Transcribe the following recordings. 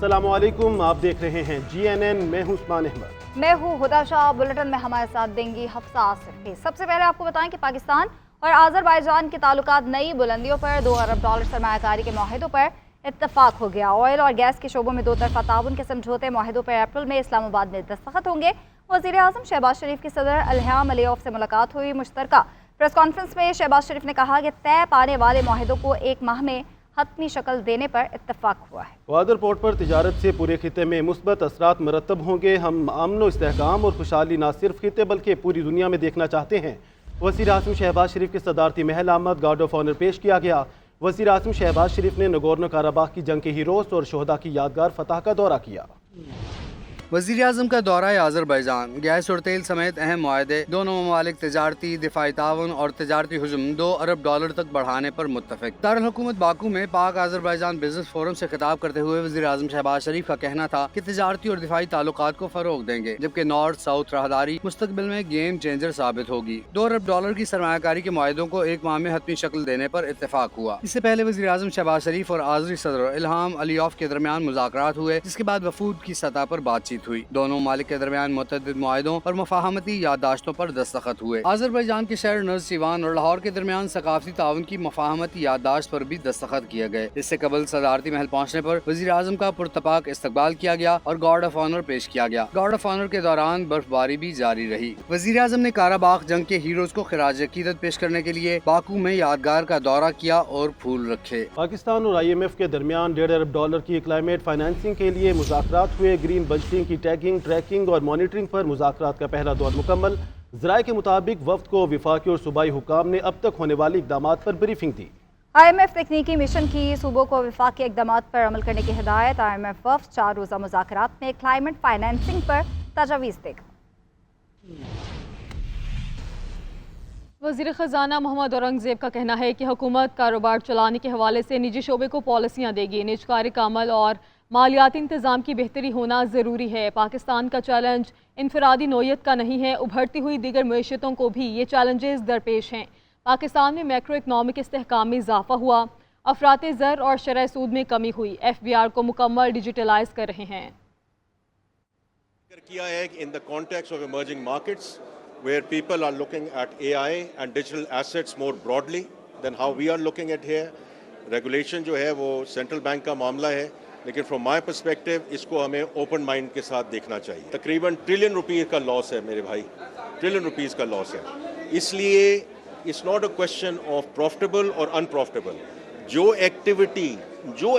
अस्सलाम वालेकुम, आप देख रहे हैं GNN। मैं हूं उस्मान अहमद। मैं हूं हुदा शाह। बुलेटिन में हमारे साथ देंगी हफ्सा आसिफ। सबसे पहले आपको बताएं कि पाकिस्तान और आज़रबाईजान के ताल्लुकात नई बुलंदियों पर $2 अरब सरमायाकारी के माहिदों पर इत्तफाक हो गया। ऑयल और गैस के शोबों में दो तरफा ताउन के समझौते माहिदों पर अप्रैल में इस्लामाबाद में दस्तखत होंगे। वज़ीर आज़म शहबाज शरीफ की सदर इल्हाम अलियौफ से मुलाकात हुई। मुश्तरका प्रेस कॉन्फ्रेंस में शहबाज शरीफ ने कहा कि तय पाने वाले माहिदों को एक माह में हतमी शक्ल देने पर इत्तफाक हुआ है। ग्वादर पोर्ट पर तिजारत से पूरे खिते में मुस्बत असरात मरतब होंगे। हम अमन इस्तेहकाम और खुशहाली न सिर्फ खिते बल्कि पूरी दुनिया में देखना चाहते हैं। वज़ीर आज़म शहबाज शरीफ की सदारती महल आमद गार्ड ऑफ ऑनर पेश किया गया। वज़ीर आज़म शहबाज शरीफ ने नगोर्नो काराबाग की जंग के हीरोज और शोहदा की यादगार फतह का दौरा किया। वज़ीर आज़म का दौरा आज़रबाईजान, गैस और तेल समेत अहम मुआहदे, दोनों ममालिक तजारती दिफाई ताउन और तजारती हुजूम $2 अरब तक बढ़ाने पर मुत्तफिक। दारुल हुकूमत बाकू में पाक आज़रबाईजान बिजनेस फोरम से खिताब करते हुए वज़ीर आज़म शहबाज शरीफ का कहना था कि तजारती और दिफाई ताल्लुकात को फ़रोग देंगे, जबकि नॉर्थ साउथ राहदारी मुस्तकबिल में गेम चेंजर साबित होगी। $2 अरब की सरमायाकारी के मुआहदों को एक माह में हतमी शक्ल देने पर इत्तेफाक हुआ। इससे पहले वज़ीर आज़म शहबाज शरीफ और आज़री सदर इल्हाम अलियौफ के दरमियान मुज़ाकरात हुए, जिसके बाद वफूद की सतह पर बातचीत हुई। दोनों मालिक के दरमियान मुतअद्दिद मुआहिदों और मफाहमती याददाश्तों पर दस्तखत हुए। आज़रबाईजान के शहर नज़्सिवान और लाहौर के दरमियान सकाफती ताउन की मफाहमती याददाश्त पर भी दस्तखत किए गए। इससे कबल सदारती महल पहुंचने पर वज़ीर आज़म का पुरतपाक इस्तकबाल किया गया और गार्ड ऑफ ऑनर पेश किया गया। गार्ड ऑफ ऑनर के दौरान बर्फबारी भी जारी रही। वज़ीर आज़म ने काराबाग जंग के हीरोज को खिराज अकीदत पेश करने के लिए बाकू में यादगार का दौरा किया और फूल रखे। पाकिस्तान और IMF के दरमियान $1.5 अरब की क्लाइमेट फाइनेंसिंग के लिए मुज़ाकरात हुए। ग्रीन बजटिंग की टैगिंग, ट्रैकिंग और मॉनिटरिंग पर मुज़ाकरात का पहला दौर मुकम्मल। ज़राए के मुताबिक वफ्द को वफाकी और सूबाई हुकाम ने अब तक होने वाले इक़दामात पर ब्रीफिंग दी। IMF तकनीकी मिशन की सूबों को वफाकी इक़दामात पर अमल करने की हिदायत। IMF वफ्द 4 रोज़ा मुज़ाकरात में क्लाइमेट फाइनेंसिंग पर तजावीज़ देगा। वज़ीर ख़जाना मोहम्मद औरंगज़ेब का कहना है कि हुकूमत कारोबार चलाने के हवाले से निजी शोबे को पॉलिसियाँ देगी। निजकारी का अमल और मालियाती इंतज़ाम की बेहतरी होना ज़रूरी है। पाकिस्तान का चैलेंज इनफरादी नोयत का नहीं है, उभरती हुई दीगर मईशतों को भी ये चैलेंजेस दरपेश हैं। पाकिस्तान में मैक्रो इकनॉमिक इस्तेहकाम में इजाफा हुआ, अफराते ज़र और शरह सूद में कमी हुई। FBR को मुकम्मल डिजिटलाइज कर रहे हैं। किया है in the context of emerging markets where people are looking at AI and digital assets more broadly than how we are looking at here. Regulation जो है वो सेंट्रल बैंक का मामला है, लेकिन फ्रॉम माई पर्सपेक्टिव इसको हमें ओपन माइंड के साथ देखना चाहिए। तकरीबन $1 ट्रिलियन का लॉस है मेरे भाई, $1 ट्रिलियन का लॉस है। इसलिए it's not a question of profitable और अनप्रॉफिटेबल। जो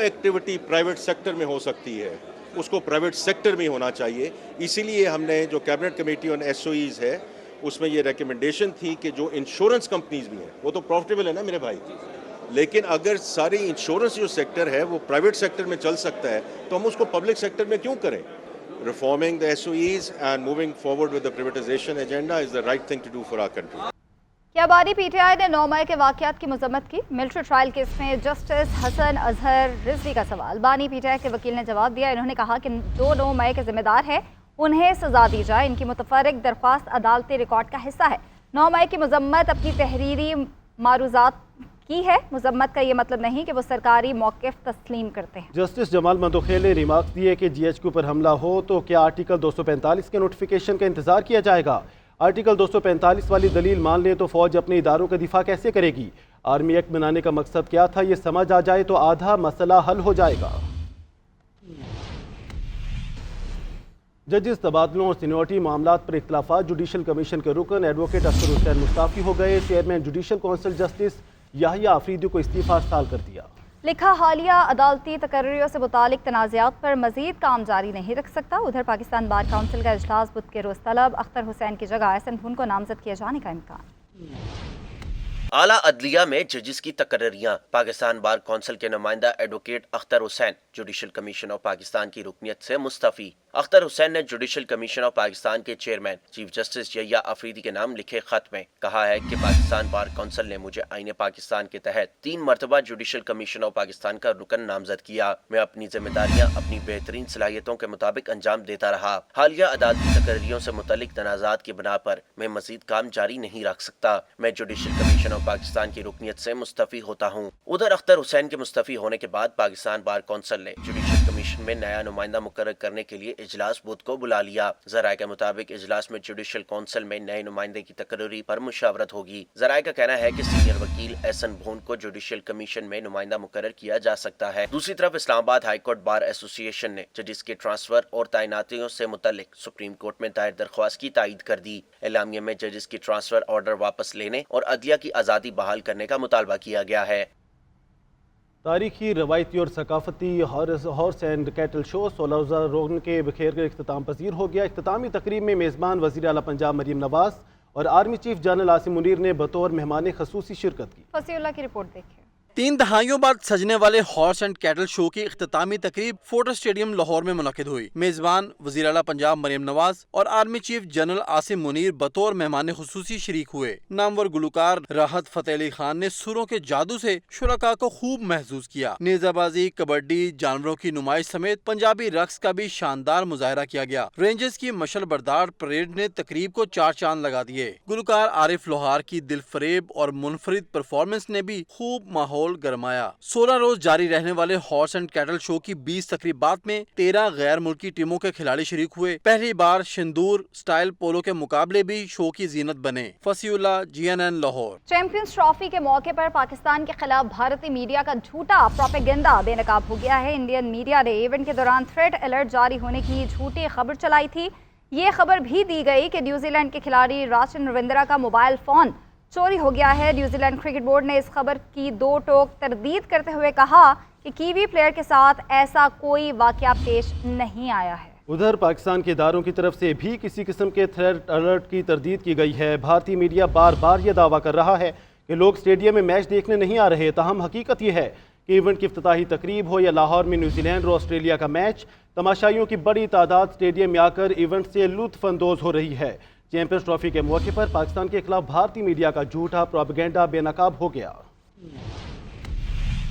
एक्टिविटी प्राइवेट सेक्टर में हो सकती है उसको प्राइवेट सेक्टर में होना चाहिए। इसीलिए हमने जो कैबिनेट कमेटी ऑन SOEs है उसमें ये रिकमेंडेशन थी कि जो इंश्योरेंस कंपनीज भी हैं वो तो प्रॉफिटेबल है ना मेरे भाई, लेकिन अगर सारी इंश्योरेंस जो सेक्टर है वो प्राइवेट सेक्टर में चल सकता है तो हम उसको पब्लिक सेक्टर में क्यों करें। Reforming the SOEs and moving forward with the privatization agenda is the right thing to do for our country. क्या बानी PTI ने 9 मई के वाक़यात की मज़म्मत की। मिलिट्री ट्रायल केस में जस्टिस हसन अजहर रिजवी का सवाल। बानी PTI के वकील ने जवाब दिया। इन्होंने कहा कि जो 9 मई के जिम्मेदार है उन्हें सजा दी जाए। इनकी मुतफर्रिक दरख्वास्त अदालती रिकॉर्ड का हिस्सा है। 9 मई की मज़म्मत अपनी तहरीरी मारूज़ात की है। मज़म्मत का ये मतलब नहीं कि वो सरकारी मौक़िफ़ तस्लीम करते हैं। जस्टिस जमाल मंदोखेल ने रिमार्क्स दिए कि GHQ पर हमला हो तो क्या आर्टिकल 245 के नोटिफिकेशन का इंतजार किया जाएगा। आर्टिकल 245 वाली दलील मान ले तो फौज अपने इदारों का दिफा कैसे करेगी। आर्मी एक्ट बनाने का मकसद क्या था, ये समझ आ जाए तो आधा मसला हल हो जाएगा। जजेस तबादलों और सीनियरिटी मामलात पर इख्तलाफात। जुडिशल कमीशन के रुकन एडवोकेट अख्तर हुसैन मुस्ताफ़ी हो गए। Chairman judicial council justice Yahya Afridi को इस्तीफा अर्साल कर दिया। लिखा हालिया अदालती तकर्रियों से मुतालिक तनाज़ात पर मज़ीद काम जारी नहीं रख सकता। उधर पाकिस्तान बार काउंसिल का इजलास बुध के रोज़ तलब। अख्तर हुसैन की जगह एहसन हुन को नामजद किए जाने का इम्कान। आला अदलिया में जजिस की तकर्रियां। पाकिस्तान बार काउंसिल के नुमाइंदा advocate Akhtar Hussain judicial commission of Pakistan की रुकनियत से मुस्तफ़ी। اختر حسین نے جوڈیشل کمیشن آف پاکستان کے چیئرمین چیف جسٹس یحییٰ افریدی کے نام لکھے خط میں کہا ہے کہ پاکستان بار کونسل نے مجھے آئین پاکستان کے تحت 3 مرتبہ جوڈیشل کمیشن آف پاکستان کا رکن نامزد کیا. میں اپنی ذمہ داریاں اپنی بہترین صلاحیتوں کے مطابق انجام دیتا رہا. حالیہ عدالتی تقرریوں سے متعلق تنازعات کی بنا پر میں مزید کام جاری نہیں رکھ سکتا. میں جوڈیشل کمیشن آف پاکستان کی رکنیت سے مستعفی ہوتا ہوں. ادھر اختر حسین کے مستعفی ہونے کے بعد پاکستان بار کونسل نے جوڈیشل کمیشن میں نیا نمائندہ مقرر کرنے کے لیے اجلاس بدھ کو بلا لیا. ذرائع کے مطابق اجلاس میں جوڈیشل کونسل میں نئے نمائندے کی تقرری پر مشاورت ہوگی. ذرائع کا کہنا ہے کہ سینئر وکیل ایسن بھون کو جوڈیشل کمیشن میں نمائندہ مقرر کیا جا سکتا ہے. دوسری طرف اسلام آباد ہائی کورٹ بار ایسوسی ایشن نے ججز کے ٹرانسفر اور تعیناتیوں سے متعلق سپریم کورٹ میں دائر درخواست کی تائید کر دی. اعلامیہ میں ججز کی ٹرانسفر آرڈر واپس لینے اور عدلیہ کی آزادی بحال کرنے کا مطالبہ کیا گیا ہے. تاریخی، روایتی اور ثقافتی ہارس اینڈ کیٹل شو 16 روزہ رونگ کے بکھیر کر اختتام پذیر ہو گیا. اختتامی تقریب میں میزبان وزیر اعلیٰ پنجاب مریم نواز اور army chief general Asim Munir نے بطور مہمان خصوصی شرکت کی. فصیح اللہ کی رپورٹ دیکھیں. 3 دہائیوں بعد سجنے والے ہارس اینڈ کیٹل شو کی اختتامی تقریب فورٹس اسٹیڈیم لاہور میں منعقد ہوئی. میزبان وزیر اعلیٰ پنجاب مریم نواز اور army chief general Asim Munir بطور مہمان خصوصی شریک ہوئے. نامور گلوکار راحت فتح علی خان نے سروں کے جادو سے شرکاء کو خوب محظوظ کیا. نیزہ بازی، کبڈی، جانوروں کی نمائش سمیت پنجابی رقص کا بھی شاندار مظاہرہ کیا گیا. رینجرز کی مشل بردار پریڈ نے تقریب کو 4 چاند لگا دیے. گلوکار عارف لوہار کی دل فریب اور منفرد پرفارمنس نے بھی خوب ماحول گرمایا. 16 روز جاری رہنے والے ہارس اینڈ کیٹل شو کی 20 تقریبات میں 13 غیر ملکی ٹیموں کے کھلاڑی شریک ہوئے. پہلی بار شندور سٹائل پولو کے مقابلے بھی شو کی زینت بنے. فصیح اللہ، GNN لاہور. چیمپئنز ٹرافی کے موقع پر پاکستان کے خلاف بھارتی میڈیا کا جھوٹا پروپیگنڈا بے نقاب ہو گیا ہے. انڈین میڈیا نے ایونٹ کے دوران تھریٹ الرٹ جاری ہونے کی جھوٹی خبر چلائی تھی. یہ خبر بھی دی گئی کہ نیوزی لینڈ کے کھلاڑی راچن روندرا کا موبائل فون چوری ہو گیا ہے. نیوزی لینڈ کرکٹ بورڈ نے اس خبر کی 2 ٹوک تردید کرتے ہوئے کہا کہ کیوی پلیئر کے ساتھ ایسا کوئی واقعہ پیش نہیں آیا ہے. ادھر پاکستان کے اداروں کی طرف سے بھی کسی قسم کے تھریٹ الرٹ کی تردید کی گئی ہے. بھارتی میڈیا بار بار یہ دعویٰ کر رہا ہے کہ لوگ اسٹیڈیم میں میچ دیکھنے نہیں آ رہے. تاہم حقیقت یہ ہے کہ ایونٹ کی افتتاحی تقریب ہو یا لاہور میں نیوزی لینڈ اور آسٹریلیا کا میچ، تماشائیوں کی بڑی تعداد اسٹیڈیم میں آ کر ایونٹ سے لطف اندوز ہو رہی ہے. چیمپئنز ٹرافی کے موقع پر پاکستان کے خلاف بھارتی میڈیا کا جھوٹا پروپیگنڈا بے نقاب ہو گیا.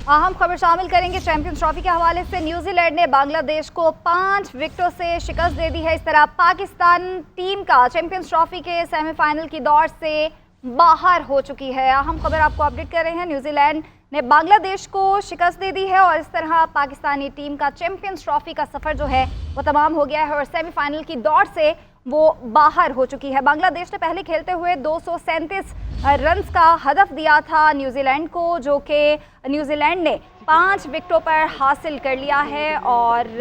اہم خبر شامل کریں گے چیمپئنز ٹرافی کے حوالے سے. نیوزی لینڈ نے بنگلہ دیش کو 5 وکٹوں سے شکست دے دی ہے. اس طرح پاکستان ٹیم کا چیمپئنز ٹرافی کے سیمی فائنل کی دوڑ سے باہر ہو چکی ہے. اہم خبر آپ کو اپڈیٹ کر رہے ہیں. نیوزی لینڈ نے بنگلہ دیش کو شکست دے دی ہے اور اس طرح پاکستانی ٹیم کا چیمپئنز ٹرافی کا سفر جو ہے وہ تمام ہو گیا ہے اور سیمی فائنل کی دوڑ سے وہ باہر ہو چکی ہے. بنگلہ دیش نے پہلے کھیلتے ہوئے 237 رنز کا ہدف دیا تھا نیوزی لینڈ کو، جو کہ نیوزی لینڈ نے 5 وکٹوں پر حاصل کر لیا ہے اور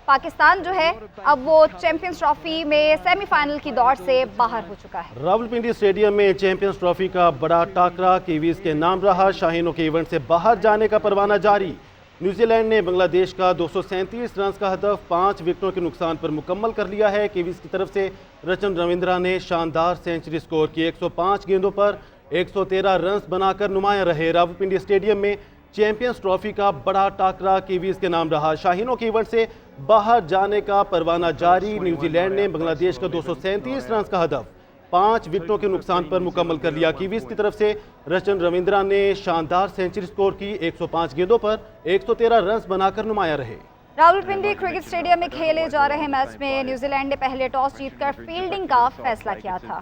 پاکستان جو ہے اب وہ چیمپئنز ٹرافی میں سیمی فائنل کی دوڑ سے باہر ہو چکا ہے. راولپنڈی اسٹیڈیم میں چیمپئنز ٹرافی کا بڑا ٹاکرا کیویز کے نام رہا. شاہینوں کے ایونٹ سے باہر جانے کا پروانہ جاری. نیوزی لینڈ نے بنگلہ دیش کا 237 رنز کا ہدف 5 وکٹوں کے نقصان پر مکمل کر لیا ہے. کیویز کی طرف سے رچن روندرا نے شاندار سینچری سکور کی. 105 گیندوں پر 113 رنز بنا کر نمایاں رہے. راولپنڈی اسٹیڈیم میں چیمپئنز ٹرافی کا بڑا ٹاکرا کیویز کے نام رہا. شاہینوں کے ایونٹ سے باہر جانے کا پروانہ جاری. نیوزی لینڈ نے بنگلہ دیش کا 237 رنز کا ہدف 5 وکٹوں کے نقصان پر مکمل کر لیا. کیویز کی طرف سے رچن روندرا نے شاندار سینچری سکور کی. 105 گیندوں پر 113 رنز بنا کر نمایاں رہے. راولپنڈی کرکٹ اسٹیڈیم میں کھیلے جا رہے میچ میں نیوزی لینڈ نے پہلے ٹاس جیت کر فیلڈنگ کا فیصلہ کیا تھا.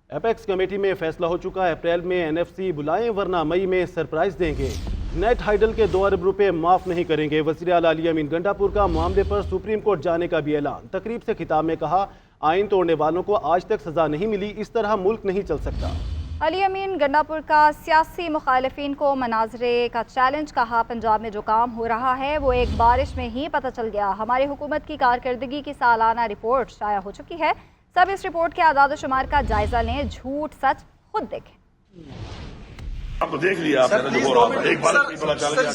ایپیکس کمیٹی میں فیصلہ ہو چکا ہے. اپریل میں NFC بلائیں ورنہ مئی میں سرپرائز دیں گے. نیٹ ہائیڈل کے 2 ارب روپے معاف نہیں کریں گے. وزیر اعلیٰ علی امین گنڈاپور کا معاملے پر سپریم کورٹ جانے کا بھی اعلان. تقریب سے خطاب میں کہا آئین توڑنے والوں کو آج تک سزا نہیں ملی. اس طرح ملک نہیں چل سکتا. علی امین گنڈاپور کا سیاسی مخالفین کو مناظرے کا چیلنج. کہا پنجاب میں جو کام ہو رہا ہے وہ ایک بارش میں ہی پتہ چل گیا. ہماری حکومت کی کارکردگی کی سالانہ رپورٹ شائع ہو چکی ہے. سب اس رپورٹ کے اعداد و شمار کا جائزہ لیں. جھوٹ سچ خود دیکھیں. آپ کو دیکھ لیا آپ نے جو ہو رہا تھا. ایک بار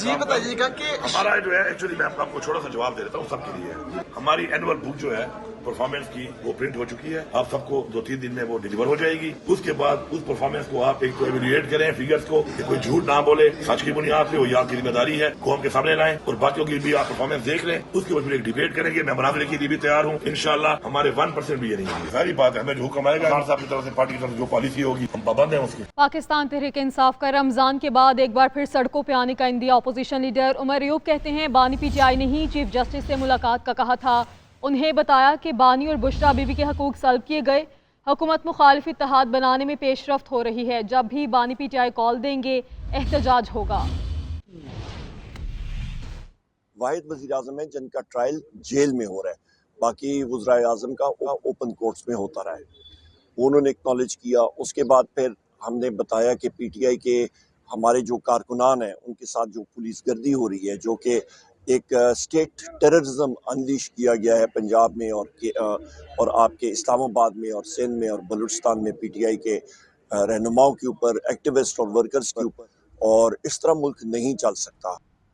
یہ بتائیے گا کہ ہمارا جو ہے ایکچولی میں آپ کو چھوٹا سا جواب دے دیتا ہوں سب کے لیے. ہماری اینول بک جو ہے परफॉर्मेंस की वो प्रिंट हो चुकी है, आप सबको 2-3 दिन में वो डिलीवर हो जाएगी। उसके बाद उस परफॉर्मेंस को आप एक तो एवेल्युएट करें फिगर्स को, कि कोई झूठ ना बोले, सच की बुनियाद पे, वो ये आपकी जिम्मेदारी है, कौम के सामने लाएं और बाकियों की भी आप परफॉर्मेंस देख लें। उसके बाद फिर एक डिबेट करेंगे, मैं मुनाज़रे के लिए भी तैयार हूँ। इंशाल्लाह हमारे 1% भी ये नहीं होगी। सारी बात है, हमें जो हुक्म आएगा खान साहब की तरफ से, पार्टी की तरफ से जो पॉलिसी होगी, हम पाबंद हैं उसकी। पाकिस्तान तहरीक इंसाफ का रमजान के बाद एक बार फिर सड़कों पे आने का इंदिया। अपोजिशन लीडर उमर अयूब कहते हैं बानी पीटीआई ने ही चीफ जस्टिस से मुलाकात का कहा था। उन्हें बताया कि बानी और बुशरा बीबी के हकूक सल्ब किए गए। हुकूमत मुखालिफ इत्तेहाद बनाने में पेशरफ्त हो रही है। जब भी बानी पीटीआई कॉल देंगे एहतजाज होगा। वाहिद वज़ीर आज़म है जिनका ट्रायल जेल में हो रहा है, बाकी वज़राए आज़म का ओपन कोर्ट्स में होता रहा है। उन्होंने एक्नॉलेज किया। उसके बाद फिर हमने बताया कि पीटीआई के हमारे जो कारकुनान हैं उनके साथ जो पुलिस गर्दी हो रही है, जो कि एक स्टेट टेररिज्म अनलीश किया गया है पंजाब में और आपके इस्लामाबाद में और सिंध में और बलूचिस्तान में पीटीआई के रहनुमाओं के ऊपर, एक्टिविस्ट और वर्कर्स के ऊपर, और इस तरह मुल्क नहीं चल सकता।